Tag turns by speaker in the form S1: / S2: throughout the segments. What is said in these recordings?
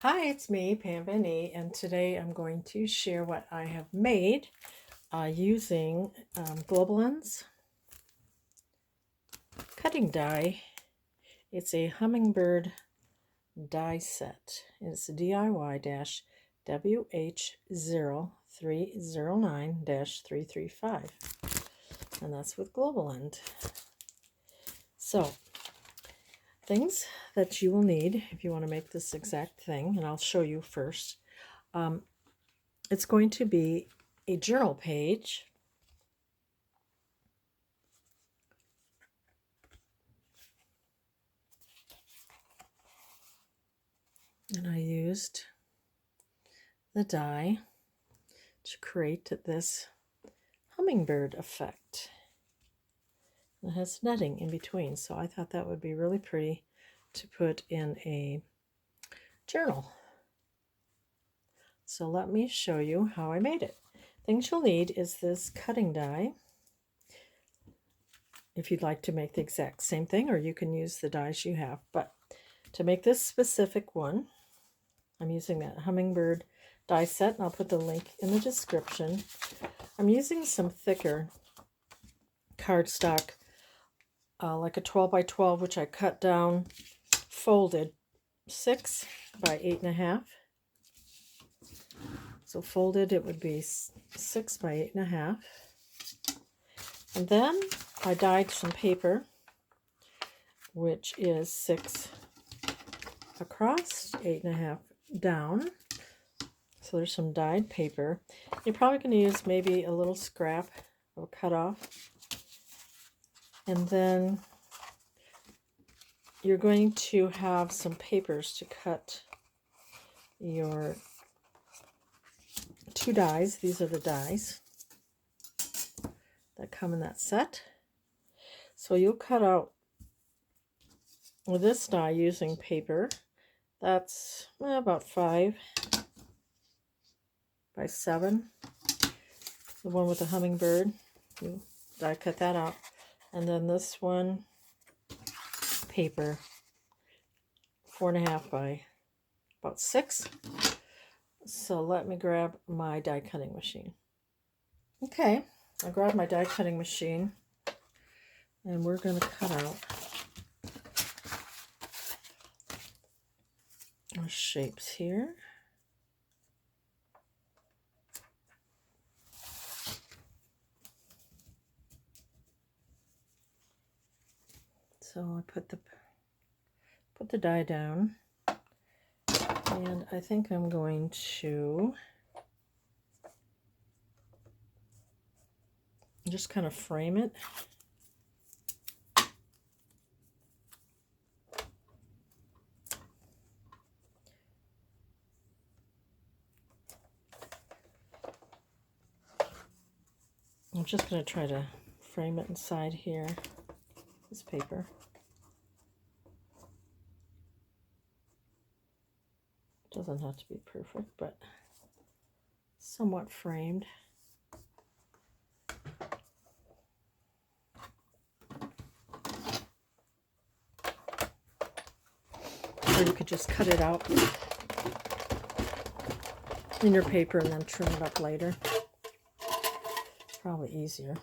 S1: Hi, it's me, PamVanEe, and today I'm going to share what I have made using Globalin's cutting die. It's a Hummingbird die set. It's DIY-WH0309-335, and that's with Globalin. So, things that you will need if you want to make this exact thing, and I'll show you first. It's going to be a journal page, and I used the die to create this hummingbird effect. It has netting in between, so I thought that would be really pretty to put in a journal. So let me show you how I made it. Things you'll need is this cutting die, if you'd like to make the exact same thing, or you can use the dies you have. But to make this specific one, I'm using that Hummingbird die set, and I'll put the link in the description. I'm using some thicker cardstock, like a 12 by 12, which I cut down, folded 6 by 8.5. So folded, it would be 6 by 8.5. And then I dyed some paper, which is 6 across, 8.5 down. So there's some dyed paper. You're probably going to use maybe a little scrap or cut off. And then you're going to have some papers to cut your 2 dies. These are the dies that come in that set. So you'll cut out with this die using paper. That's about 5 by 7. The one with the hummingbird, you die cut that out. And then this one, paper, 4.5 by about 6. So let me grab my die cutting machine. Okay, I grabbed my die cutting machine, and we're going to cut out our shapes here. So I put the die down, and I think I'm going to just kind of frame it. I'm just going to try to frame it inside here, this paper. Doesn't have to be perfect, but somewhat framed. Or you could just cut it out in your paper and then trim it up later. Probably easier.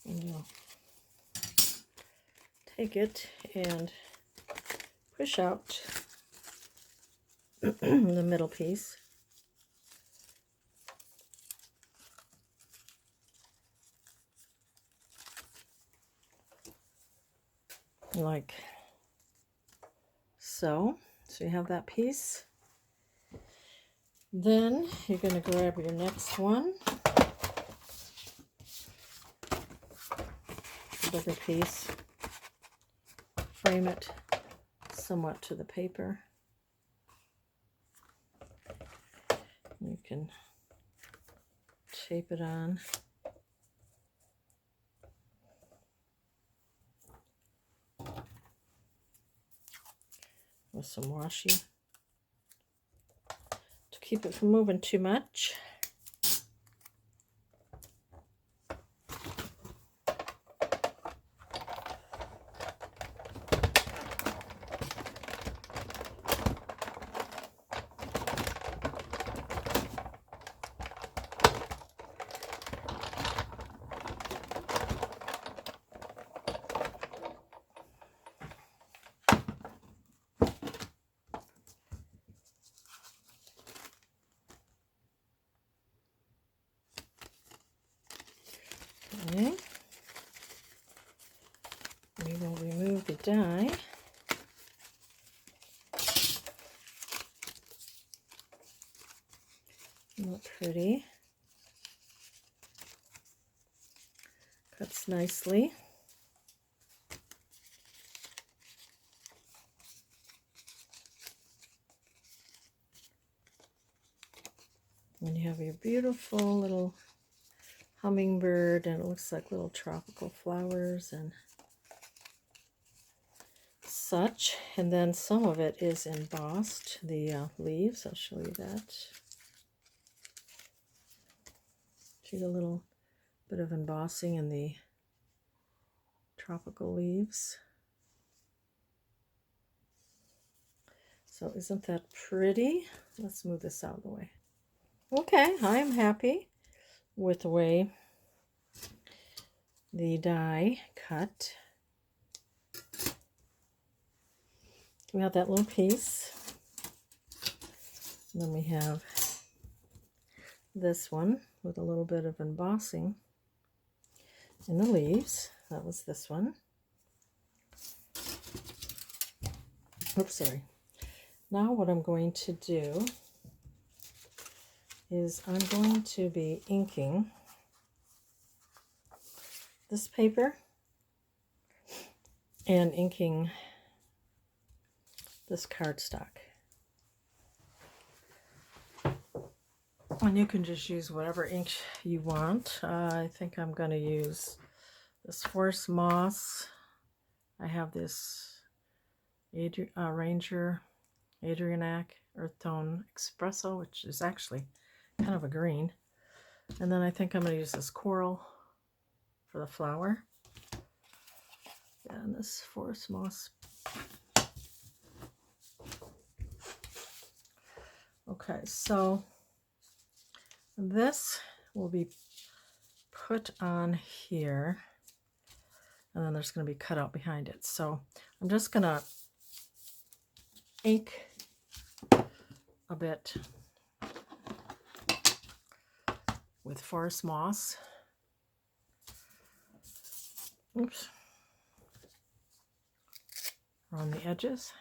S1: And you'll take it and push out the middle piece. Like so. So you have that piece. Then you're going to grab your next one, the bigger piece, frame it somewhat to the paper. You can tape it on. with some washi to keep it from moving too much. Okay. We will remove the die. Not pretty. Cuts nicely. And you have your beautiful little hummingbird, and it looks like little tropical flowers and such. And then some of it is embossed, the leaves. I'll show you that. See a little bit of embossing in the tropical leaves. So isn't that pretty? Let's move this out of the way. Okay, I am happy with the way the die cut. We have that little piece. And then we have this one with a little bit of embossing in the leaves. That was this one. Oops, sorry. Now what I'm going to do is I'm going to be inking this paper and inking this cardstock. And you can just use whatever ink you want. I think I'm going to use this Forest Moss. I have this Ranger Adrianac Earth Tone Espresso, which is actually kind of a green. And then I think I'm going to use this Coral for the flower. And this Forest Moss. Okay, so this will be put on here, and then there's going to be cut out behind it. So I'm just going to ink a bit with Forest Moss. Oops. Around the edges.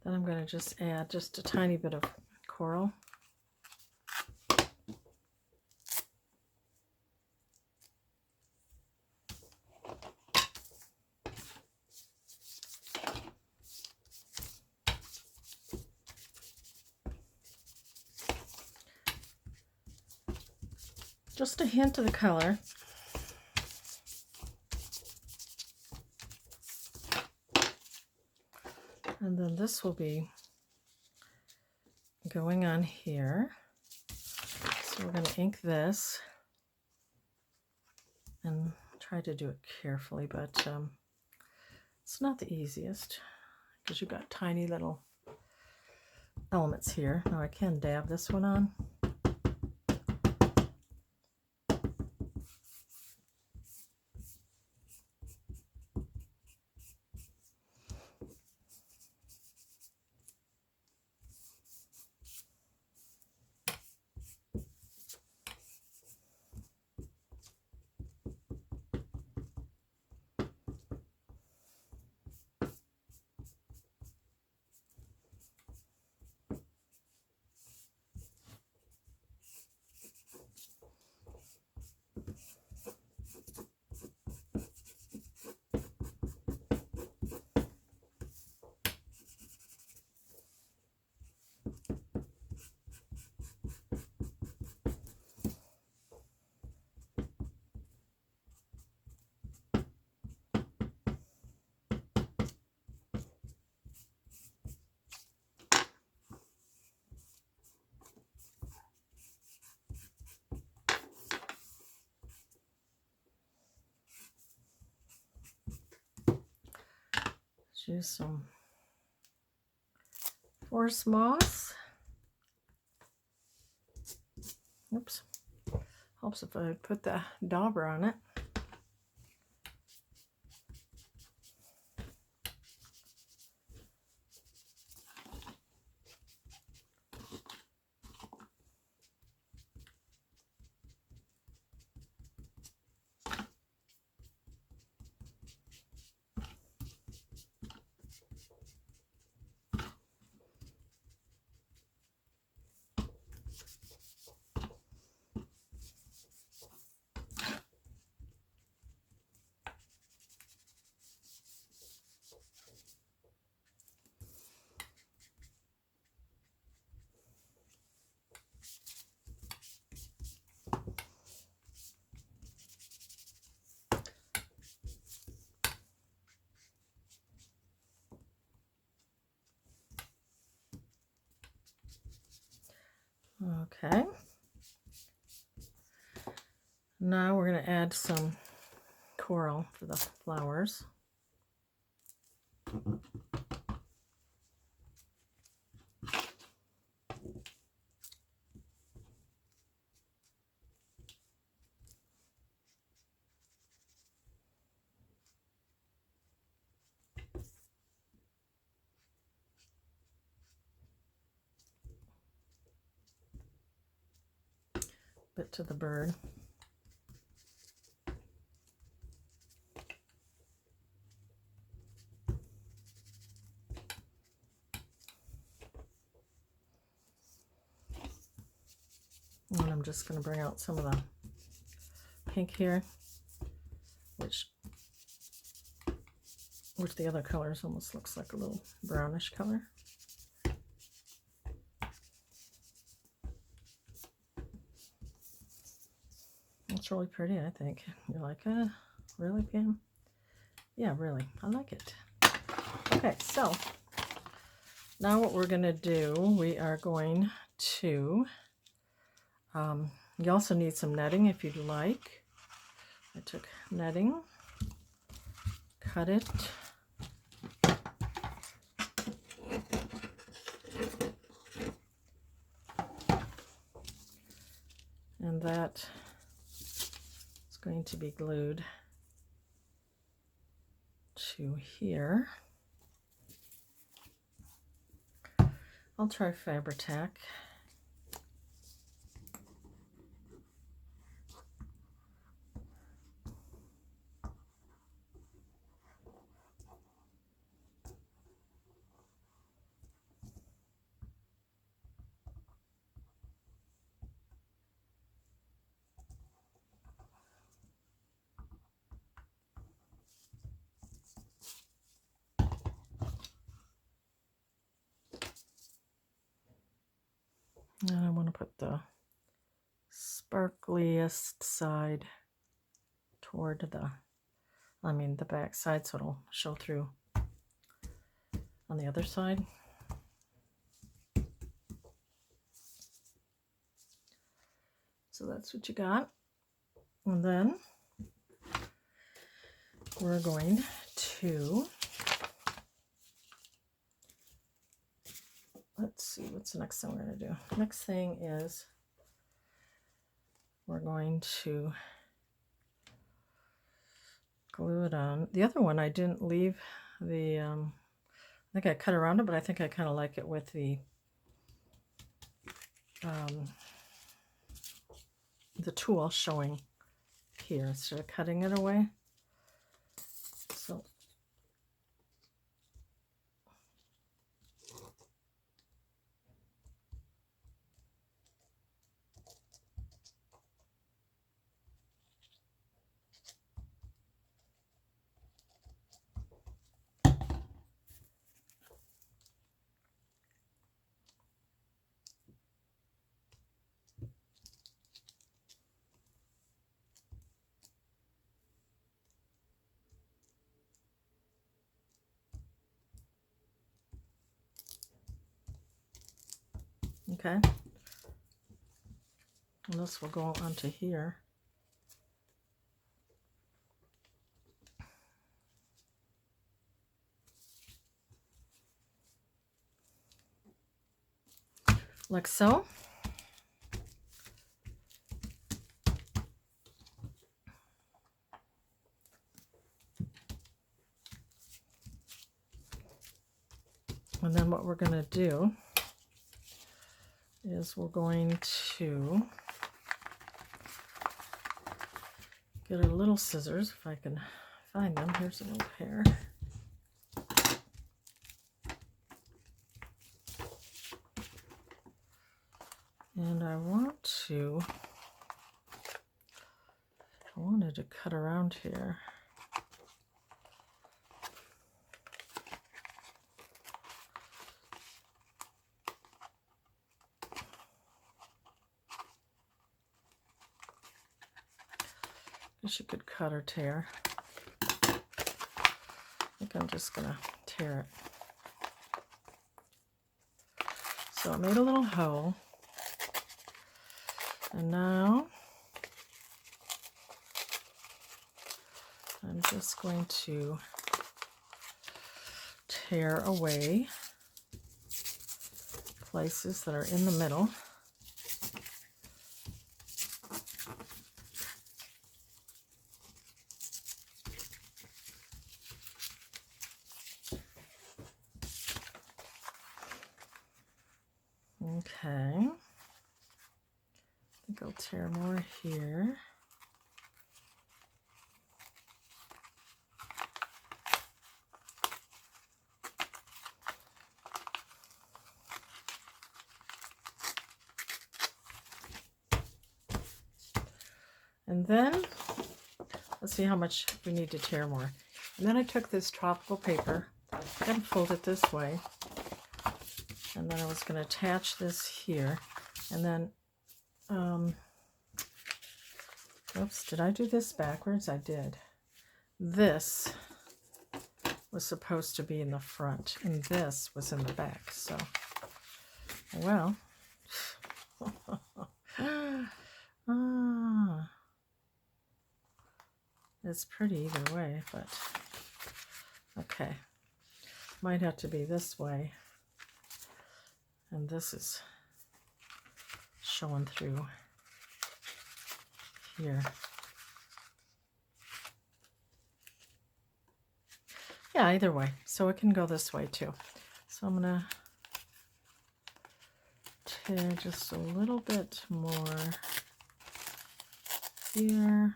S1: Then I'm going to just add just a tiny bit of coral. Just a hint of the color. And then this will be going on here. So we're going to ink this and try to do it carefully, but it's not the easiest because you've got tiny little elements here. Now I can dab this one on. Use some forest moss. Oops. Helps if I put the dauber on it. Okay. Now we're going to add some coral for the flowers. Bit to the bird. And I'm just going to bring out some of the pink here, which the other colors almost looks like a little brownish color. It's really pretty, I think. You like it? Really, Pam? Yeah, really. I like it. Okay, so now what we're going to do, we are going to, you also need some netting if you'd like. I took netting, cut it, and that is going to be glued to here. I'll try Fabri-Tac. And I want to put the sparkliest side toward the back side, so it'll show through on the other side. So that's what you got. And then we're going to, let's see, what's the next thing we're going to do? Next thing is we're going to glue it on. The other one I didn't leave the, I think I cut around it, but I think I kind of like it with the tool showing here instead of cutting it away. So okay, and this will go onto here. Like so. And then what we're going to do is we're going to get our little scissors, if I can find them. Here's an old pair. And I wanted to cut around here. I guess you could cut or tear. I think I'm just gonna tear it. So I made a little hole. And now I'm just going to tear away places that are in the middle. Okay. I think I'll tear more here. And then, let's see how much we need to tear more. And then I took this tropical paper and fold it this way. And then I was going to attach this here. And then, oops, did I do this backwards? I did. This was supposed to be in the front, and this was in the back. So, well, it's pretty either way, but okay. Might have to be this way. And this is showing through here. Yeah, either way. So it can go this way too. So I'm going to tear just a little bit more here.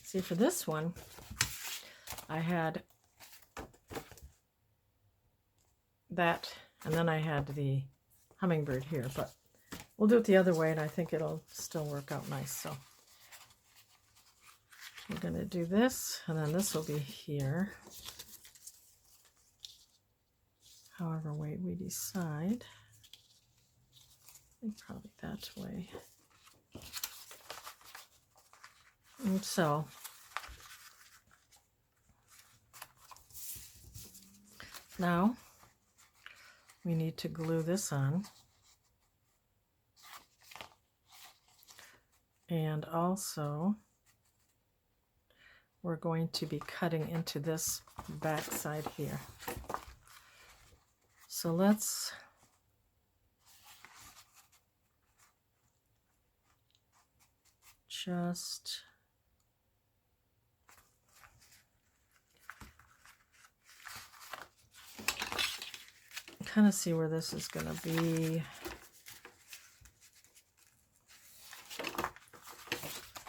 S1: See, for this one, I had that, and then I had the hummingbird here, but we'll do it the other way, and I think it'll still work out nice. So we're going to do this, and then this will be here, however way we decide. I think probably that way. And so now we need to glue this on, and also we're going to be cutting into this back side here. So let's just kind of see where this is going to be.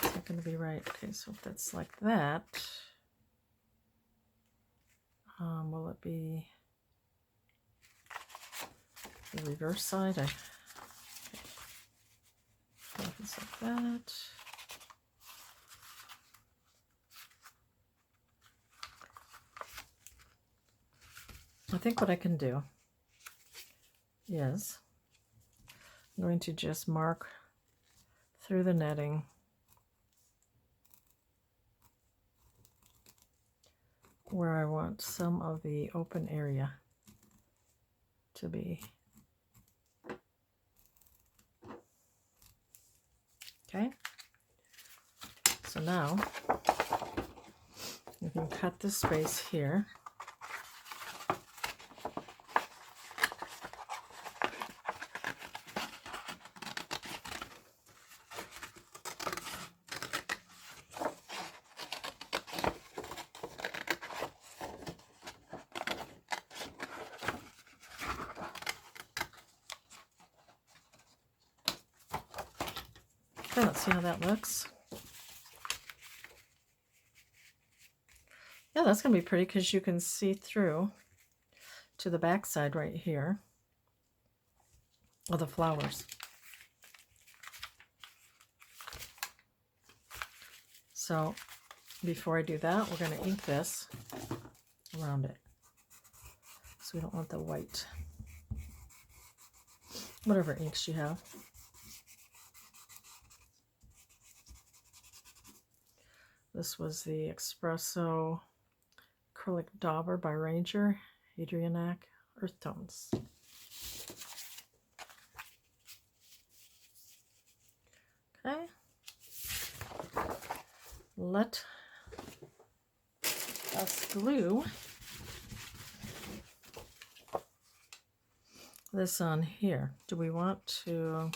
S1: It's not going to be right. Okay, so if that's like that, will it be the reverse side? Okay. So if it's like that. I think what I can do is I'm going to just mark through the netting where I want some of the open area to be. Okay, so now you can cut this space here. Okay, let's see how that looks. Yeah, that's going to be pretty because you can see through to the back side right here of the flowers. So before I do that, we're going to ink this around it. So we don't want the white, whatever inks you have. This was the Espresso Acrylic Dauber by Ranger, Adrianac Earth Tones. Okay. Let us glue this on here. Do we want to?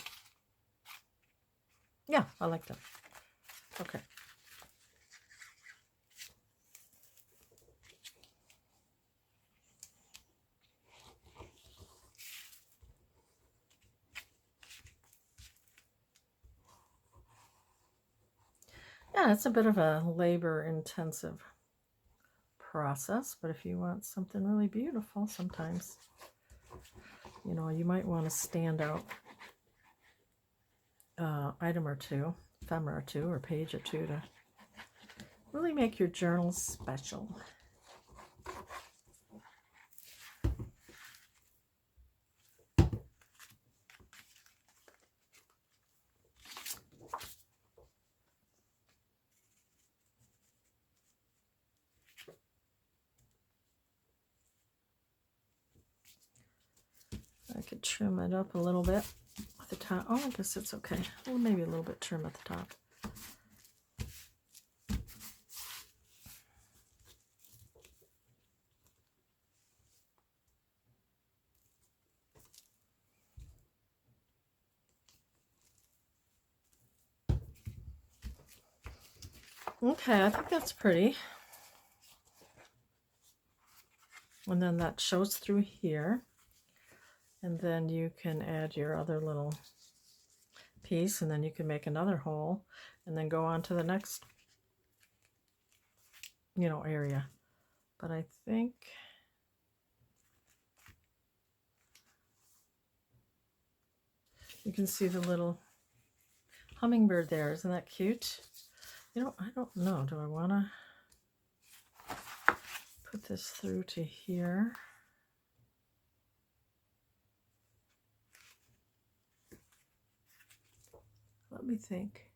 S1: Yeah, I like that. Okay. Yeah, it's a bit of a labor-intensive process, but if you want something really beautiful, sometimes, you know, you might want a standout item or two, ephemera or two, or page or two to really make your journal special. I could trim it up a little bit at the top. Oh, I guess it's okay. Well, maybe a little bit trim at the top. Okay, I think that's pretty. And then that shows through here. And then you can add your other little piece, and then you can make another hole, and then go on to the next, you know, area. But I think you can see the little hummingbird there. Isn't that cute? You know, I don't know. Do I want to put this through to here? Let me think.